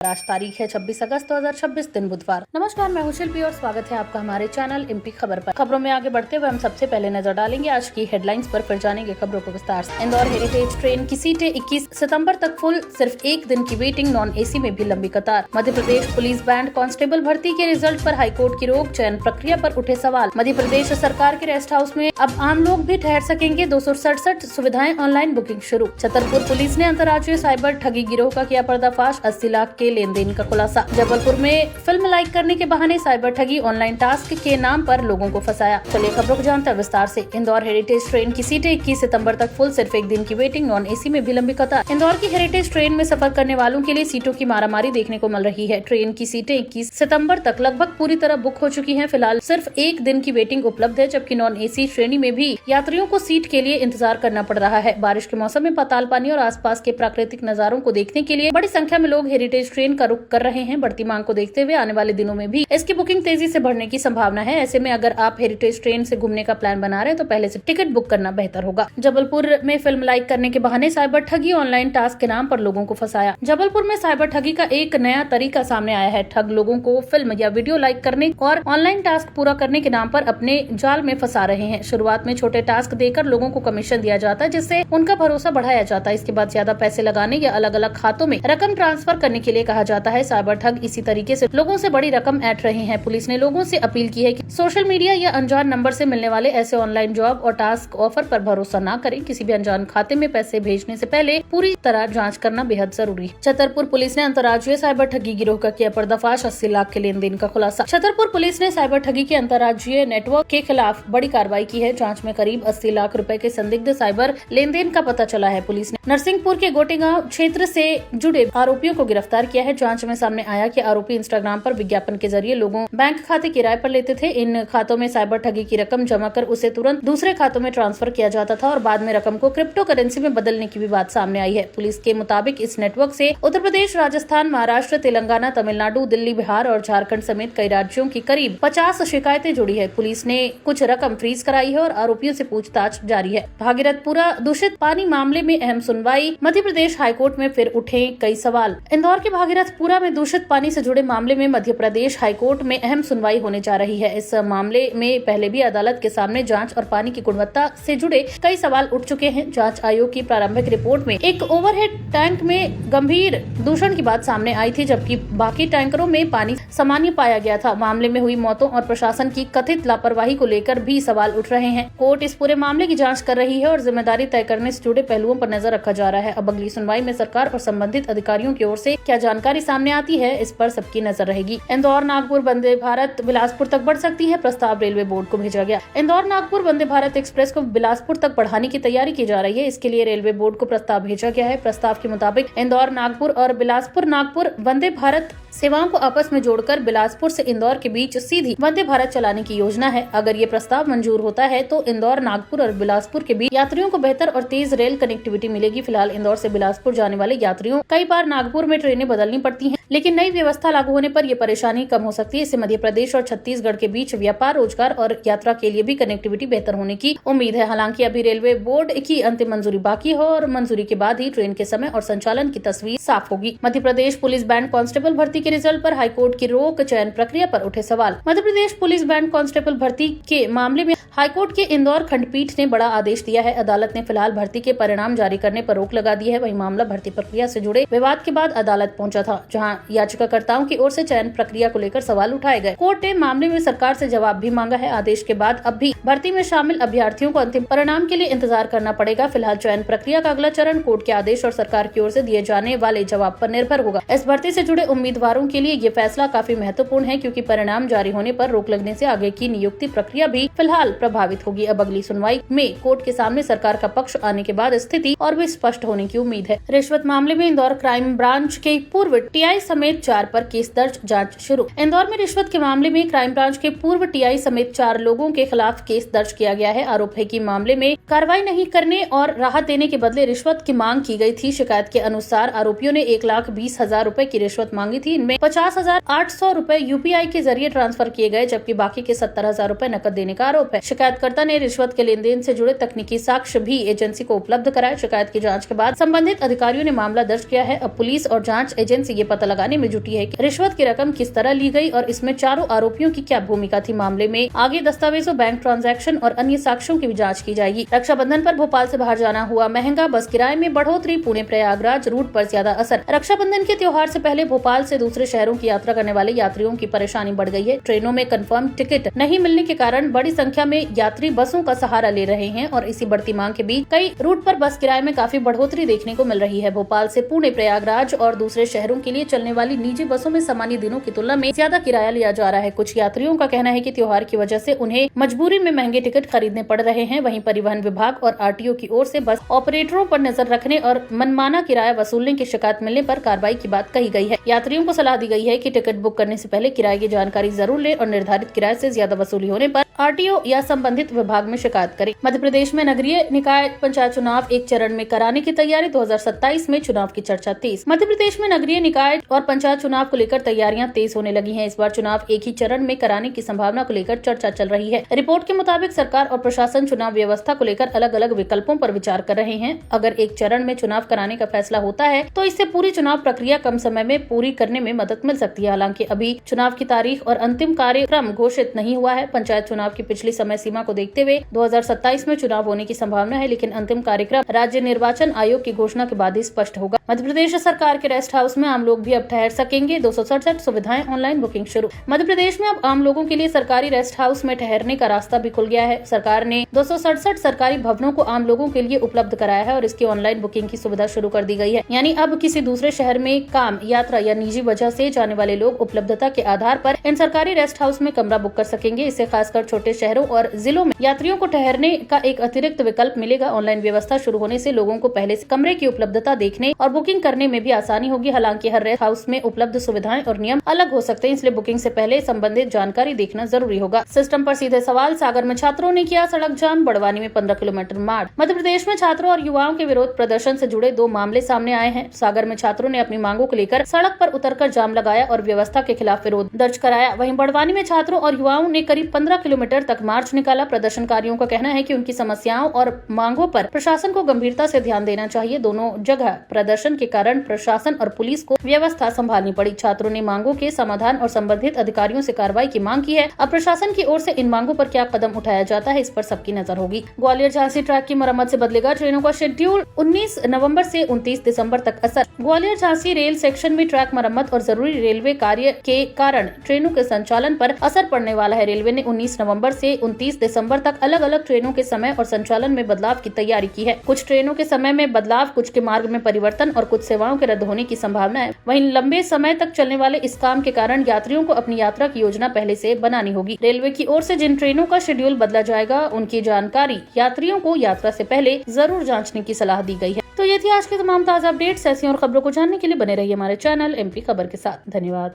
आज तारीख है 26 अगस्त 2026 दिन बुधवार। नमस्कार, मैं हूं शिल्पी और स्वागत है आपका हमारे चैनल एमपी खबर पर। खबरों में आगे बढ़ते हुए हम सबसे पहले नजर डालेंगे आज की हेडलाइंस पर, फिर जानेंगे खबरों को विस्तार से। इंदौर हेरिटेज ट्रेन की सीटें 21 सितंबर तक फुल, सिर्फ एक दिन की वेटिंग, नॉन एसी में भी लंबी कतार। Madhya Pradesh police band constable भर्ती के रिजल्ट पर हाईकोर्ट की रोक, चयन प्रक्रिया पर उठे सवाल। मध्य प्रदेश सरकार के रेस्ट हाउस में अब आम लोग भी ठहर सकेंगे, 267 सुविधाएं, ऑनलाइन बुकिंग शुरू। छतरपुर पुलिस ने अंतर्राज्यीय साइबर ठगी गिरोह का किया पर्दाफाश, 80 लाख के लेन देन का खुलासा। जबलपुर में फिल्म लाइक करने के बहाने साइबर ठगी, ऑनलाइन टास्क के नाम पर लोगों को फंसाया। चलिए खबरों को जानते हैं विस्तार से। इंदौर हेरिटेज ट्रेन की सीटें 21 सितंबर तक फुल, सिर्फ एक दिन की वेटिंग, नॉन एसी में भी लंबी कतार। इंदौर की हेरिटेज ट्रेन में सफर करने वालों के लिए सीटों की मारामारी देखने को मिल रही है। ट्रेन की सीटें 21 सितंबर तक लगभग पूरी तरह बुक हो चुकी हैं। फिलहाल सिर्फ एक दिन की वेटिंग उपलब्ध है, जबकि नॉन एसी श्रेणी में भी यात्रियों को सीट के लिए इंतजार करना पड़ रहा है। बारिश के मौसम में पाताल पानी और आसपास के प्राकृतिक नजारों को देखने के लिए बड़ी संख्या में लोग हेरिटेज ट्रेन का रुख कर रहे हैं। बढ़ती मांग को देखते हुए आने वाले दिनों में भी इसकी बुकिंग तेजी से बढ़ने की संभावना है। ऐसे में अगर आप हेरिटेज ट्रेन से घूमने का प्लान बना रहे हैं तो पहले से टिकट बुक करना बेहतर होगा। जबलपुर में फिल्म लाइक करने के बहाने साइबर ठगी, ऑनलाइन टास्क के नाम पर लोगों को फंसाया। जबलपुर में साइबर ठगी का एक नया तरीका सामने आया है। ठग लोगों को फिल्म या वीडियो लाइक करने और ऑनलाइन टास्क पूरा करने के नाम पर अपने जाल में फंसा रहे हैं। शुरुआत में छोटे टास्क देकर लोगों को कमीशन दिया जाता है, जिससे उनका भरोसा बढ़ाया जाता है। इसके बाद ज्यादा पैसे लगाने या अलग अलग खातों में रकम ट्रांसफर करने के लिए कहा जाता है। साइबर ठग इसी तरीके से लोगों से बड़ी रकम ऐंठ रहे हैं। पुलिस ने लोगों से अपील की है कि सोशल मीडिया या अनजान नंबर से मिलने वाले ऐसे ऑनलाइन जॉब और टास्क ऑफर पर भरोसा न करें। किसी भी अनजान खाते में पैसे भेजने से पहले पूरी तरह जांच करना बेहद जरूरी है। छतरपुर पुलिस ने अंतर्राज्यीय साइबर ठगी गिरोह का किया पर्दाफाश, 80 लाख के लेन देन का खुलासा। छतरपुर पुलिस ने साइबर ठगी के अंतर्राज्यीय नेटवर्क के खिलाफ बड़ी कार्रवाई की है। जाँच में करीब 80 लाख रुपए के संदिग्ध साइबर लेन देन का पता चला है। पुलिस ने नरसिंहपुर के गोटेगांव क्षेत्र से जुड़े आरोपियों को गिरफ्तार किया है। जाँच में सामने आया कि आरोपी इंस्टाग्राम पर विज्ञापन के जरिए लोगों बैंक खाते किराए पर लेते थे। इन खातों में साइबर ठगी की रकम जमा कर उसे तुरंत दूसरे खातों में ट्रांसफर किया जाता था और बाद में रकम को क्रिप्टो करेंसी में बदलने की भी बात सामने आई है। पुलिस के मुताबिक इस नेटवर्क से उत्तर प्रदेश, राजस्थान, महाराष्ट्र, तेलंगाना, तमिलनाडु, दिल्ली, बिहार और झारखंड समेत कई राज्यों की करीब 50 शिकायतें जुड़ी है। पुलिस ने कुछ रकम फ्रीज कराई है और आरोपियों से पूछताछ जारी है। भागीरथपुरा दूषित पानी मामले में अहम सुनवाई, मध्य प्रदेश हाईकोर्ट में फिर उठे कई सवाल। इंदौर के भागीरथपुरा में दूषित पानी से जुड़े मामले में मध्य प्रदेश हाईकोर्ट में अहम सुनवाई होने जा रही है। इस मामले में पहले भी अदालत के सामने जांच और पानी की गुणवत्ता से जुड़े कई सवाल उठ चुके हैं। जांच आयोग की प्रारंभिक रिपोर्ट में एक ओवरहेड टैंक में गंभीर दूषण की बात सामने आई थी, जबकि बाकी टैंकरों में पानी सामान्य पाया गया था। मामले में हुई मौतों और प्रशासन की कथित लापरवाही को लेकर भी सवाल उठ रहे हैं। कोर्ट इस पूरे मामले की जाँच कर रही है और जिम्मेदारी तय करने से जुड़े पहलुओं पर नजर रखा जा रहा है। अब अगली सुनवाई में सरकार और संबंधित अधिकारियों की ओर से क्या जानकारी सामने आती है, इस पर सबकी नजर रहेगी। इंदौर नागपुर वंदे भारत बिलासपुर तक बढ़ सकती है, प्रस्ताव रेलवे बोर्ड को भेजा गया। इंदौर नागपुर वंदे भारत एक्सप्रेस को बिलासपुर तक बढ़ाने की तैयारी की जा रही है। इसके लिए रेलवे बोर्ड को प्रस्ताव भेजा गया है। प्रस्ताव के मुताबिक इंदौर नागपुर और बिलासपुर नागपुर वंदे भारत सेवाओं को आपस में जोड़कर बिलासपुर से इंदौर के बीच सीधी वंदे भारत चलाने की योजना है। अगर ये प्रस्ताव मंजूर होता है तो इंदौर, नागपुर और बिलासपुर के बीच यात्रियों को बेहतर और तेज रेल कनेक्टिविटी मिलेगी। फिलहाल इंदौर से बिलासपुर जाने वाले यात्रियों कई बार नागपुर में ट्रेनें बदलनी पड़ती हैं, लेकिन नई व्यवस्था लागू होने पर यह परेशानी कम हो सकती है। इससे मध्य प्रदेश और छत्तीसगढ़ के बीच व्यापार, रोजगार और यात्रा के लिए भी कनेक्टिविटी बेहतर होने की उम्मीद है। हालांकि अभी रेलवे बोर्ड की अंतिम मंजूरी बाकी है और मंजूरी के बाद ही ट्रेन के समय और संचालन की तस्वीर साफ होगी। Madhya Pradesh police band constable भर्ती के रिजल्ट पर हाईकोर्ट की रोक, चयन प्रक्रिया पर उठे सवाल। Madhya Pradesh police band constable भर्ती के मामले में हाईकोर्ट के इंदौर खंडपीठ ने बड़ा आदेश दिया है। अदालत ने फिलहाल भर्ती के परिणाम जारी करने पर रोक लगा दी है। वही मामला भर्ती प्रक्रिया से जुड़े विवाद के बाद अदालत पहुंचा था, जहां याचिकाकर्ताओं की ओर से चयन प्रक्रिया को लेकर सवाल उठाए गए। कोर्ट ने मामले में सरकार से जवाब भी मांगा है। आदेश के बाद अब भी भर्ती में शामिल अभ्यर्थियों को अंतिम परिणाम के लिए इंतजार करना पड़ेगा। फिलहाल चयन प्रक्रिया का अगला चरण कोर्ट के आदेश और सरकार की ओर से दिए जाने वाले जवाब पर निर्भर होगा। इस भर्ती से जुड़े उम्मीदवारों के लिए ये फैसला काफी महत्वपूर्ण है, क्योंकि परिणाम जारी होने पर रोक लगने से आगे की नियुक्ति प्रक्रिया भी फिलहाल प्रभावित होगी। अब अगली सुनवाई में कोर्ट के सामने सरकार का पक्ष आने के बाद स्थिति और भी स्पष्ट होने की उम्मीद है। रिश्वत मामले में इंदौर क्राइम ब्रांच के पूर्व टीआई समेत 4 पर केस दर्ज, जांच शुरू। इंदौर में रिश्वत के मामले में क्राइम ब्रांच के पूर्व टीआई समेत 4 लोगों के खिलाफ केस दर्ज किया गया है। आरोप है कि मामले में कार्रवाई नहीं करने और राहत देने के बदले रिश्वत की मांग की गई थी। शिकायत के अनुसार आरोपियों ने 1,20,000 रुपए की रिश्वत मांगी थी। इनमें 50,800 रूपए यूपीआई के जरिए ट्रांसफर किए गए, जबकि बाकी के 70,000 रूपए नकद देने का आरोप है। शिकायतकर्ता ने रिश्वत के लेन देन से जुड़े तकनीकी साक्ष्य भी एजेंसी को उपलब्ध कराए। शिकायत की जाँच के बाद संबंधित अधिकारियों ने मामला दर्ज किया है। अब पुलिस और जाँच एजेंसी ये पता लगाने में जुटी है कि रिश्वत की रकम किस तरह ली गई और इसमें चारों आरोपियों की क्या भूमिका थी। मामले में आगे दस्तावेजों, बैंक ट्रांजैक्शन और अन्य साक्ष्यों की भी जांच की जाएगी। रक्षाबंधन पर भोपाल से बाहर जाना हुआ महंगा, बस किराए में बढ़ोतरी, पुणे प्रयागराज रूट पर ज्यादा असर। रक्षाबंधन के त्योहार से पहले भोपाल से दूसरे शहरों की यात्रा करने वाले यात्रियों की परेशानी बढ़ गई है। ट्रेनों में कंफर्म टिकट नहीं मिलने के कारण बड़ी संख्या में यात्री बसों का सहारा ले रहे हैं और इसी बढ़ती मांग के बीच कई रूट पर बस किराए में काफी बढ़ोतरी देखने को मिल रही है। भोपाल से पुणे, प्रयागराज और दूसरे शहरों के लिए चलने वाली निजी बसों में सामान्य दिनों की तुलना में ज्यादा किराया लिया जा रहा है। कुछ यात्रियों का कहना है कि त्योहार की वजह से उन्हें मजबूरी में महंगे टिकट खरीदने पड़ रहे हैं। वहीं परिवहन विभाग और आरटीओ की ओर से बस ऑपरेटरों पर नजर रखने और मनमाना किराया वसूलने की शिकायत मिलने पर कार्रवाई की बात कही गई है। यात्रियों को सलाह दी गई है कि टिकट बुक करने से पहले किराए की जानकारी जरूर लें और निर्धारित किराए से ज्यादा वसूली होने पर आरटीओ या संबंधित विभाग में शिकायत करें। मध्य प्रदेश में नगरीय निकाय पंचायत चुनाव एक चरण में कराने की तैयारी। 2027 में चुनाव की चर्चा तेज। मध्य प्रदेश में नगरीय निकाय और पंचायत चुनाव को लेकर तैयारियां तेज होने लगी हैं। इस बार चुनाव एक ही चरण में कराने की संभावना को लेकर चर्चा चल रही है। रिपोर्ट के मुताबिक सरकार और प्रशासन चुनाव व्यवस्था को लेकर अलग अलग विकल्पों पर विचार कर रहे हैं। अगर एक चरण में चुनाव कराने का फैसला होता है तो इससे पूरी चुनाव प्रक्रिया कम समय में पूरी करने में मदद मिल सकती है। हालांकि अभी चुनाव की तारीख और अंतिम कार्यक्रम घोषित नहीं हुआ है। पंचायत चुनाव की पिछली समय सीमा को देखते हुए 2027 में चुनाव होने की संभावना है, लेकिन अंतिम कार्यक्रम राज्य निर्वाचन आयोग की घोषणा के बाद ही स्पष्ट होगा। मध्य प्रदेश सरकार के रेस्ट हाउस में आम लोग भी अब ठहर सकेंगे। 267 सुविधाएं, ऑनलाइन बुकिंग शुरू। मध्य प्रदेश में अब आम लोगों के लिए सरकारी रेस्ट हाउस में ठहरने का रास्ता भी खुल गया है। सरकार ने 267 सरकारी भवनों को आम लोगों के लिए उपलब्ध कराया है और इसकी ऑनलाइन बुकिंग की सुविधा शुरू कर दी गई है। यानी अब किसी दूसरे शहर में काम, यात्रा या निजी वजह से जाने वाले लोग उपलब्धता के आधार पर इन सरकारी रेस्ट हाउस में कमरा बुक कर सकेंगे। इससे खासकर छोटे शहरों और जिलों में यात्रियों को ठहरने का एक अतिरिक्त विकल्प मिलेगा। ऑनलाइन व्यवस्था शुरू होने से लोगों को पहले से कमरे की उपलब्धता देखने और बुकिंग करने में भी आसानी होगी। हालांकि हर रेस्ट हाउस में उपलब्ध सुविधाएं और नियम अलग हो सकते हैं, इसलिए बुकिंग से पहले संबंधित जानकारी देखना जरूरी होगा। सिस्टम पर सीधे सवाल। सागर में छात्रों ने किया सड़क जाम, बड़वानी में 15 किलोमीटर मार्च। मध्य प्रदेश में छात्रों और युवाओं के विरोध प्रदर्शन से जुड़े दो मामले सामने आए हैं। सागर में छात्रों ने अपनी मांगों को लेकर सड़क पर उतरकर जाम लगाया और व्यवस्था के खिलाफ विरोध दर्ज कराया। वहीं बड़वानी में छात्रों और युवाओं ने करीब 15 किलोमीटर तक मार्च निकाला। प्रदर्शनकारियों का कहना है कि उनकी समस्याओं और मांगों पर प्रशासन को गंभीरता से ध्यान देना चाहिए। दोनों जगह प्रदर्शन के कारण प्रशासन और पुलिस को व्यवस्था संभालनी पड़ी। छात्रों ने मांगों के समाधान और संबंधित अधिकारियों से कार्रवाई की मांग की है। अब प्रशासन की ओर से इन मांगों पर क्या कदम उठाया जाता है, इस पर सबकी नजर होगी। ग्वालियर झांसी ट्रैक की मरम्मत से बदलेगा ट्रेनों का शेड्यूल। 19 नवंबर से 29 दिसंबर तक असर। ग्वालियर झांसी रेल सेक्शन में ट्रैक मरम्मत और जरूरी रेलवे कार्य के कारण ट्रेनों के संचालन पर असर पड़ने वाला है। रेलवे ने 19 नवंबर से 29 दिसंबर तक अलग अलग ट्रेनों के समय और संचालन में बदलाव की तैयारी की है। कुछ ट्रेनों के समय में बदलाव, कुछ के मार्ग में परिवर्तन और कुछ सेवाओं के रद्द होने की संभावना है। वहीं लंबे समय तक चलने वाले इस काम के कारण यात्रियों को अपनी यात्रा की योजना पहले से बनानी होगी। रेलवे की ओर से जिन ट्रेनों का शेड्यूल बदला जाएगा उनकी जानकारी यात्रियों को यात्रा से पहले जरूर जांचने की सलाह दी गई है। तो ये थी आज की तमाम ताज़ा अपडेट्स। ऐसी और खबरों को जानने के लिए बने रहिए हमारे चैनल एमपी खबर के साथ। धन्यवाद।